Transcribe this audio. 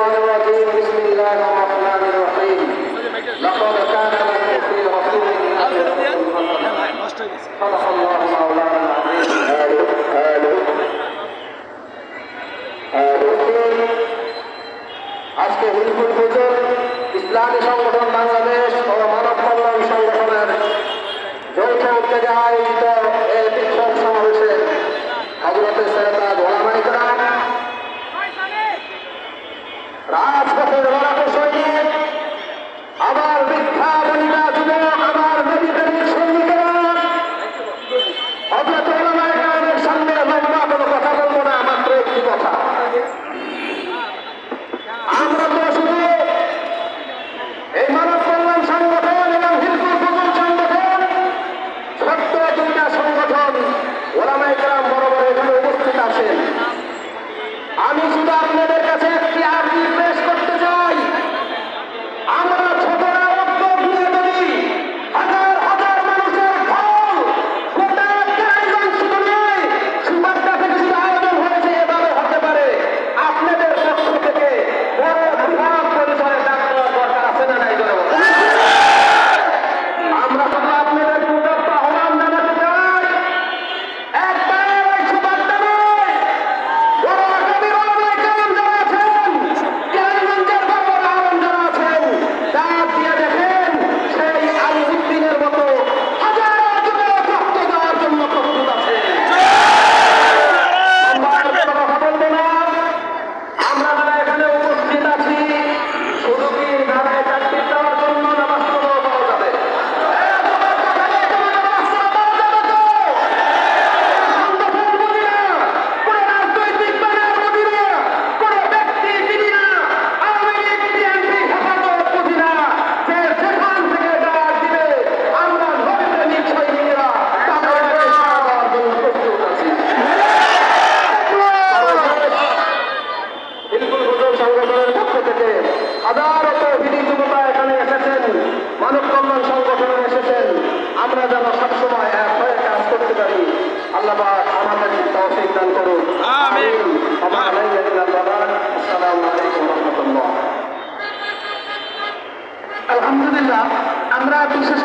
الشيطان الرجيم بسم الله الرحمن الرحيم لقد كان لكم في رسول الله صدق الله مولانا العظيم আজকে হিলফুল ফুজুর ইসলামী সংগঠন বাংলাদেশ ও মানব কল্যাণ সংগঠনের যৌথ উদ্যোগে আয়োজিত এই বিক্ষোভ সমাবেশে হযরতে সৈয়দ ওলামায়ে কেরাম রাজপথের লড়াকু সৈনিক আবার বৃদ্ধা বনিতা যুবক আবার নবী প্রেমিক সৈনিকেরা হযরতে ওলামায়ে কেরামের সামনে লম্বা কোনো কথা বলবো না, মাত্র একটি কথা। আমরা তো শুধু এই মানব কল্যাণ সংগঠন এবং হিলফুল ফুজুর সংগঠন ছোট্ট দুইটা সংগঠন ওলামায়ে কেরাম বরাবর এখানে উপস্থিত আছেন। আমি শুধু আপনাদের কাছে একটি আর্জি পেশ করতে চাই, আমরা ছোটরা উদ্যোগ নিয়ে যদি হাজার হাজার মানুষের ঢল গোটা কেরানীগঞ্জ শুধু নয় সুবাড্ডা থেকে শুধু আয়োজন হয়েছে, এভাবে হতে পারে আপনাদের পক্ষ থেকে বড় বিভাগ পরিচয়ে ডাক দেওয়ার দরকার আছে না নাই? আমরা শুধু আপনাদের পূর্ণাঙ্গ আহ্বান জানাতে চাই, একবার এই সুবাড্ডা নয় বড় আগামী ওলামায়ে কেরাম যারা আছেন, কেরানীগঞ্জের বড় আলেম যারা আছেন, ডাক দিয়ে দেখেন সেই আলিউদ্দিনের মতো হাজারো যুবক রক্ত দেওয়ার জন্য প্রস্তুত আছে। কথা বলবো না, আমরা যারা এখানে উপস্থিত আছি শুধু কি ধারায় চাকরি দেওয়ার জন্য নামাজ পড়াও পাওয়া যাবে? সংগঠন বুঝি না, কোনো রাজনৈতিক দলের বুঝি না, কোনো ব্যক্তি চিনি না, আওয়ামী লীগ বিএনপি হেফাজত বুঝি না, যে যেখান থেকে ডাক দিবে আমরা নবী প্রেমিক সৈনিকেরা তাদেরকে সাড়া দেওয়ার জন্য প্রস্তুত আছি। হিলফুল ফুজুর সংগঠনের পক্ষ থেকে হাজারো তৌহিদি যুবকরা এখানে এসেছেন, মানব কল্যাণ সংগঠনে এসেছেন। আমরা যেন সবসময় এক হয়ে কাজ করতে পারি। আল্লাহ পাক আমাদের তৌফিক দান করুন। আমিন। আসসালামু আলাইকুম ওয়া রাহমাতুল্লাহ। আলহামদুলিল্লাহ, আমরা বিশেষ